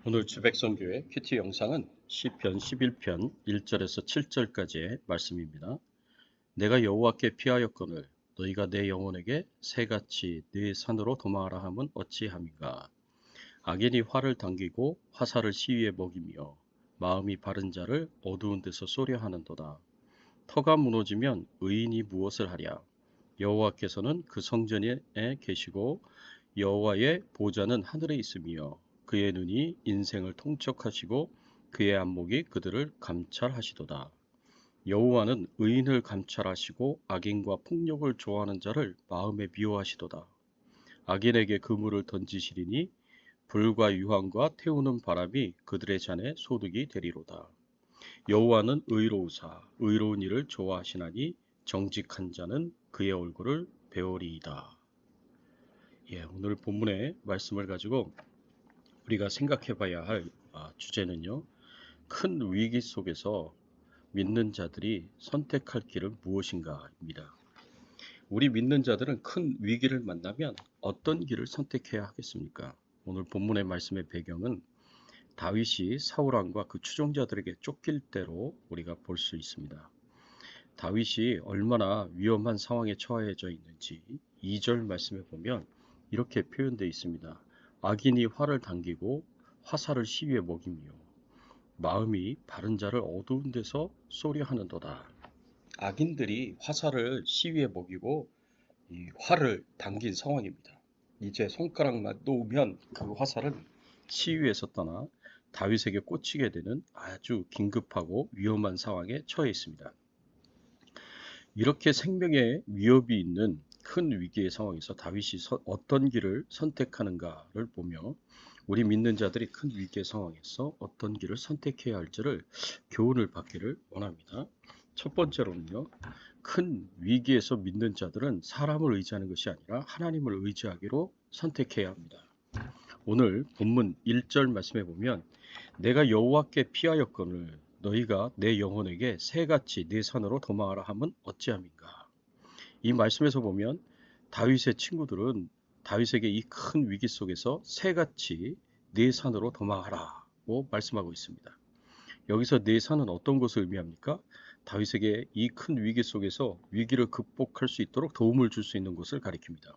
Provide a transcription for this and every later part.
오늘 주백성교회 큐티 영상은 시편 11편 1절에서 7절까지의 말씀입니다. 내가 여호와께 피하였거늘 너희가 내 영혼에게 새같이 네 산으로 도망하라 함은 어찌함인가. 악인이 활을 당기고 화살을 시위에 먹이며 마음이 바른 자를 어두운 데서 쏘려 하는도다. 터가 무너지면 의인이 무엇을 하랴. 여호와께서는 그 성전에 계시고 여호와의 보좌는 하늘에 있으며 그의 눈이 인생을 통촉하시고 그의 안목이 그들을 감찰하시도다. 여호와는 의인을 감찰하시고 악인과 폭력을 좋아하는 자를 마음에 미워하시도다. 악인에게 그물을 던지시리니 불과 유황과 태우는 바람이 그들의 잔에 소득이 되리로다. 여호와는 의로우사 의로운 일을 좋아하시나니 정직한 자는 그의 얼굴을 배우리이다. 오늘 본문의 말씀을 가지고 우리가 생각해 봐야 할 주제는요. 큰 위기 속에서 믿는 자들이 선택할 길은 무엇인가입니다. 우리 믿는 자들은 큰 위기를 만나면 어떤 길을 선택해야 하겠습니까? 오늘 본문의 말씀의 배경은 다윗이 사울왕과 그 추종자들에게 쫓길 때로 우리가 볼 수 있습니다. 다윗이 얼마나 위험한 상황에 처해져 있는지 2절 말씀에 보면 이렇게 표현되어 있습니다. 악인이 활을 당기고 화살을 시위에 먹이며 마음이 바른 자를 어두운 데서 쏘려 하는도다. 악인들이 화살을 시위에 먹이고 이 활을 당긴 상황입니다. 이제 손가락만 놓으면 그 화살은 시위에서 떠나 다윗에게 꽂히게 되는 아주 긴급하고 위험한 상황에 처해 있습니다. 이렇게 생명의 위협이 있는 큰 위기의 상황에서 다윗이 어떤 길을 선택하는가를 보며 우리 믿는 자들이 큰 위기의 상황에서 어떤 길을 선택해야 할지를 교훈을 받기를 원합니다. 첫 번째로는요. 큰 위기에서 믿는 자들은 사람을 의지하는 것이 아니라 하나님을 의지하기로 선택해야 합니다. 오늘 본문 1절 말씀에 보면 내가 여호와께 피하였거늘 너희가 내 영혼에게 새같이 네 산으로 도망하라 함은 어찌함인가. 이 말씀에서 보면 다윗의 친구들은 다윗에게 이 큰 위기 속에서 새같이 네 산으로 도망하라고 말씀하고 있습니다. 여기서 네 산은 어떤 것을 의미합니까? 다윗에게 이 큰 위기 속에서 위기를 극복할 수 있도록 도움을 줄 수 있는 것을 가리킵니다.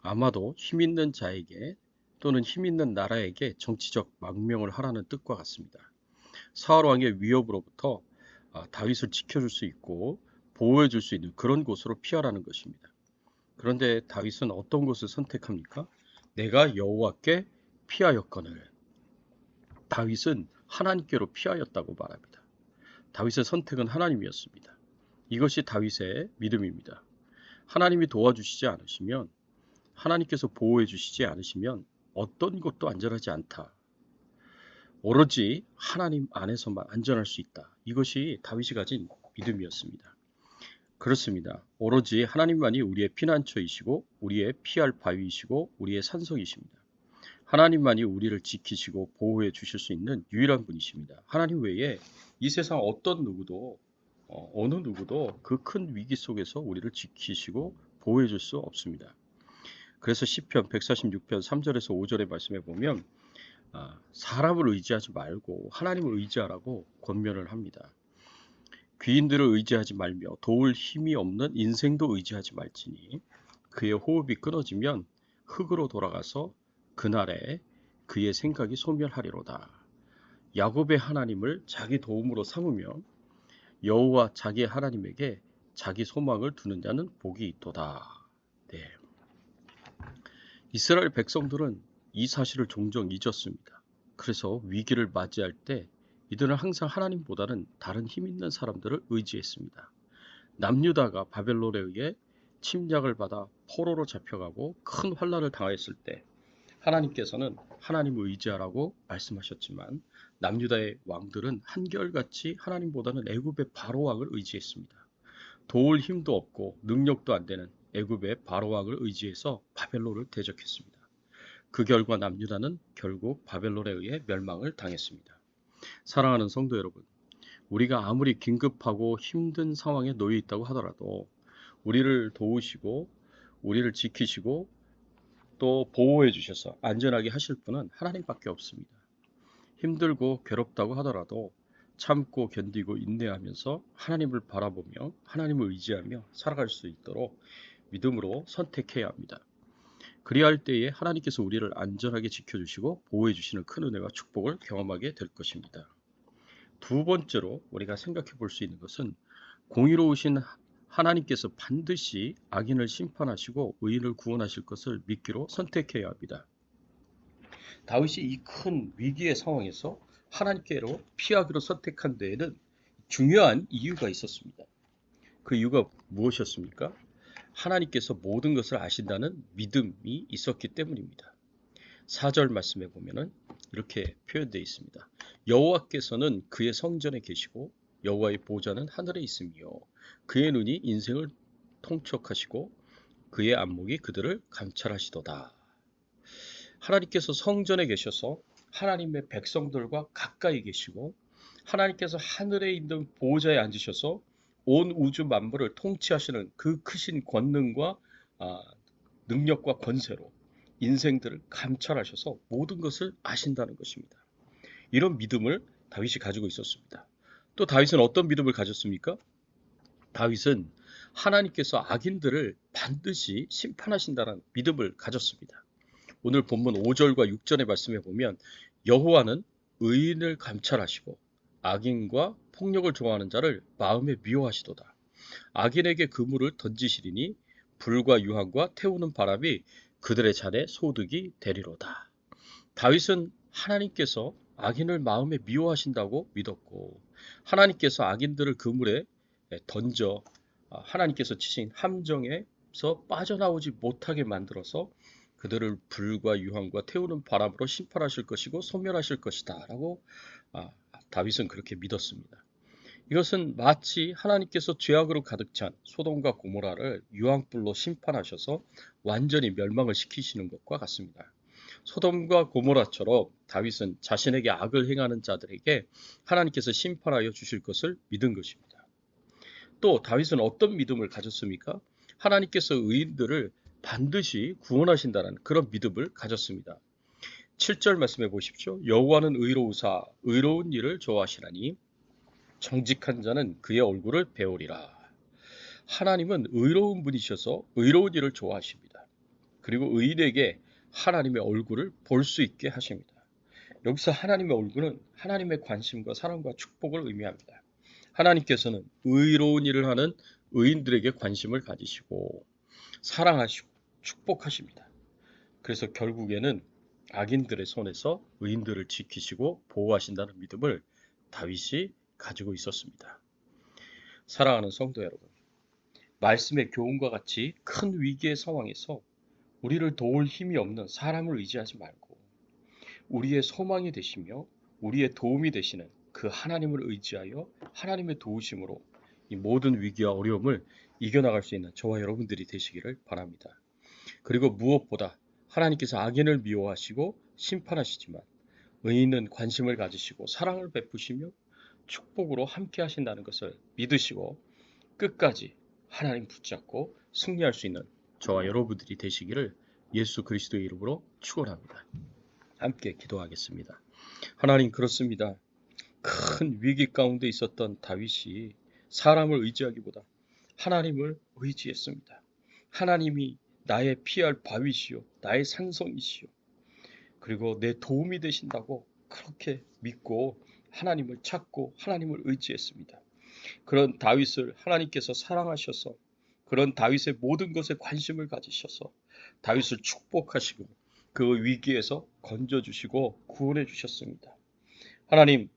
아마도 힘 있는 자에게 또는 힘 있는 나라에게 정치적 망명을 하라는 뜻과 같습니다. 사울 왕의 위협으로부터 다윗을 지켜줄 수 있고 보호해 줄 수 있는 그런 곳으로 피하라는 것입니다. 그런데 다윗은 어떤 곳을 선택합니까? 내가 여호와께 피하였거늘. 다윗은 하나님께로 피하였다고 말합니다. 다윗의 선택은 하나님이었습니다. 이것이 다윗의 믿음입니다. 하나님이 도와주시지 않으시면 하나님께서 보호해 주시지 않으시면 어떤 곳도 안전하지 않다. 오로지 하나님 안에서만 안전할 수 있다. 이것이 다윗이 가진 믿음이었습니다. 그렇습니다. 오로지 하나님만이 우리의 피난처이시고 우리의 피할 바위이시고 우리의 산성이십니다. 하나님만이 우리를 지키시고 보호해 주실 수 있는 유일한 분이십니다. 하나님 외에 이 세상 어떤 누구도 어느 누구도 그 큰 위기 속에서 우리를 지키시고 보호해 줄 수 없습니다. 그래서 시편 146편 3절에서 5절의 말씀에 보면 사람을 의지하지 말고 하나님을 의지하라고 권면을 합니다. 귀인들을 의지하지 말며 도울 힘이 없는 인생도 의지하지 말지니 그의 호흡이 끊어지면 흙으로 돌아가서 그날에 그의 생각이 소멸하리로다. 야곱의 하나님을 자기 도움으로 삼으며 여호와 자기 하나님에게 자기 소망을 두는 자는 복이 있도다. 네. 이스라엘 백성들은 이 사실을 종종 잊었습니다. 그래서 위기를 맞이할 때 이들은 항상 하나님보다는 다른 힘 있는 사람들을 의지했습니다. 남유다가 바벨론에 의해 침략을 받아 포로로 잡혀가고 큰 환난을 당했을 때 하나님께서는 하나님을 의지하라고 말씀하셨지만 남유다의 왕들은 한결같이 하나님보다는 애굽의 바로왕을 의지했습니다. 도울 힘도 없고 능력도 안 되는 애굽의 바로왕을 의지해서 바벨론을 대적했습니다. 그 결과 남유다는 결국 바벨론에 의해 멸망을 당했습니다. 사랑하는 성도 여러분, 우리가 아무리 긴급하고 힘든 상황에 놓여 있다고 하더라도 우리를 도우시고 우리를 지키시고 또 보호해 주셔서 안전하게 하실 분은 하나님밖에 없습니다. 힘들고 괴롭다고 하더라도 참고 견디고 인내하면서 하나님을 바라보며 하나님을 의지하며 살아갈 수 있도록 믿음으로 선택해야 합니다. 그리할 때에 하나님께서 우리를 안전하게 지켜주시고 보호해 주시는 큰 은혜와 축복을 경험하게 될 것입니다. 두 번째로 우리가 생각해 볼 수 있는 것은 공의로우신 하나님께서 반드시 악인을 심판하시고 의인을 구원하실 것을 믿기로 선택해야 합니다. 다윗이 이 큰 위기의 상황에서 하나님께로 피하기로 선택한 데에는 중요한 이유가 있었습니다. 그 이유가 무엇이었습니까? 하나님께서 모든 것을 아신다는 믿음이 있었기 때문입니다. 4절 말씀에 보면은 이렇게 표현되어 있습니다. 여호와께서는 그의 성전에 계시고 여호와의 보좌는 하늘에 있으며 그의 눈이 인생을 통촉하시고 그의 안목이 그들을 감찰하시도다. 하나님께서 성전에 계셔서 하나님의 백성들과 가까이 계시고 하나님께서 하늘에 있는 보좌에 앉으셔서 온 우주 만물을 통치하시는 그 크신 권능과 능력과 권세로 인생들을 감찰하셔서 모든 것을 아신다는 것입니다. 이런 믿음을 다윗이 가지고 있었습니다. 또 다윗은 어떤 믿음을 가졌습니까? 다윗은 하나님께서 악인들을 반드시 심판하신다는 믿음을 가졌습니다. 오늘 본문 5절과 6절의 말씀에 보면 여호와는 의인을 감찰하시고 악인과 폭력을 좋아하는 자를 마음에 미워하시도다. 악인에게 그물을 던지시리니 불과 유황과 태우는 바람이 그들의 잔에 소득이 되리로다. 다윗은 하나님께서 악인을 마음에 미워하신다고 믿었고 하나님께서 악인들을 그물에 던져 하나님께서 치신 함정에서 빠져나오지 못하게 만들어서 그들을 불과 유황과 태우는 바람으로 심판하실 것이고 소멸하실 것이다 라고 다윗은 그렇게 믿었습니다. 이것은 마치 하나님께서 죄악으로 가득 찬 소돔과 고모라를 유황불로 심판하셔서 완전히 멸망을 시키시는 것과 같습니다. 소돔과 고모라처럼 다윗은 자신에게 악을 행하는 자들에게 하나님께서 심판하여 주실 것을 믿은 것입니다. 또 다윗은 어떤 믿음을 가졌습니까? 하나님께서 의인들을 반드시 구원하신다는 그런 믿음을 가졌습니다. 7절 말씀해 보십시오. 여호와는 의로우사 의로운 일을 좋아하시나니 정직한 자는 그의 얼굴을 배우리라. 하나님은 의로운 분이셔서 의로운 일을 좋아하십니다. 그리고 의인에게 하나님의 얼굴을 볼 수 있게 하십니다. 여기서 하나님의 얼굴은 하나님의 관심과 사랑과 축복을 의미합니다. 하나님께서는 의로운 일을 하는 의인들에게 관심을 가지시고 사랑하시고 축복하십니다. 그래서 결국에는 악인들의 손에서 의인들을 지키시고 보호하신다는 믿음을 다윗이 가지고 있었습니다. 사랑하는 성도 여러분, 말씀의 교훈과 같이 큰 위기의 상황에서 우리를 도울 힘이 없는 사람을 의지하지 말고 우리의 소망이 되시며 우리의 도움이 되시는 그 하나님을 의지하여 하나님의 도우심으로 이 모든 위기와 어려움을 이겨나갈 수 있는 저와 여러분들이 되시기를 바랍니다. 그리고 무엇보다 하나님께서 악인을 미워하시고 심판하시지만 의인은 관심을 가지시고 사랑을 베푸시며 축복으로 함께 하신다는 것을 믿으시고 끝까지 하나님 붙잡고 승리할 수 있는 저와 여러분들이 되시기를 예수 그리스도의 이름으로 축원합니다. 함께 기도하겠습니다. 하나님, 그렇습니다. 큰 위기 가운데 있었던 다윗이 사람을 의지하기보다 하나님을 의지했습니다. 하나님이 나의 피할 바위시요 나의 산성이시요 그리고 내 도움이 되신다고 그렇게 믿고 하나님을 찾고 하나님을 의지했습니다. 그런 다윗을 하나님께서 사랑하셔서 그런 다윗의 모든 것에 관심을 가지셔서 다윗을 축복하시고 그 위기에서 건져주시고 구원해 주셨습니다. 하나님,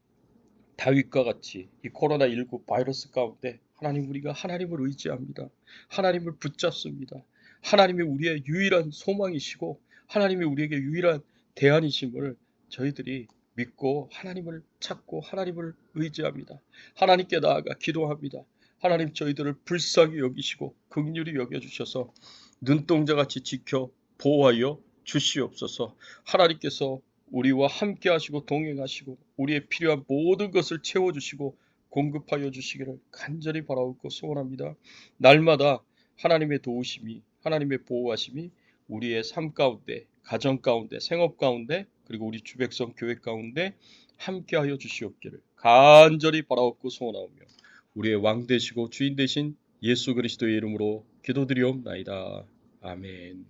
다윗과 같이 이 코로나19 바이러스 가운데 하나님, 우리가 하나님을 의지합니다. 하나님을 붙잡습니다. 하나님이 우리의 유일한 소망이시고 하나님이 우리에게 유일한 대안이심을 저희들이 믿고 하나님을 찾고 하나님을 의지합니다. 하나님께 나아가 기도합니다. 하나님, 저희들을 불쌍히 여기시고 긍휼히 여겨주셔서 눈동자같이 지켜 보호하여 주시옵소서. 하나님께서 우리와 함께 하시고 동행하시고 우리의 필요한 모든 것을 채워주시고 공급하여 주시기를 간절히 바라옵고 소원합니다. 날마다 하나님의 도우심이 하나님의 보호하심이 우리의 삶 가운데 가정 가운데 생업 가운데 그리고 우리 주백성 교회 가운데 함께하여 주시옵기를 간절히 바라옵고 소원하오며 우리의 왕 되시고 주인 되신 예수 그리스도의 이름으로 기도드리옵나이다. 아멘.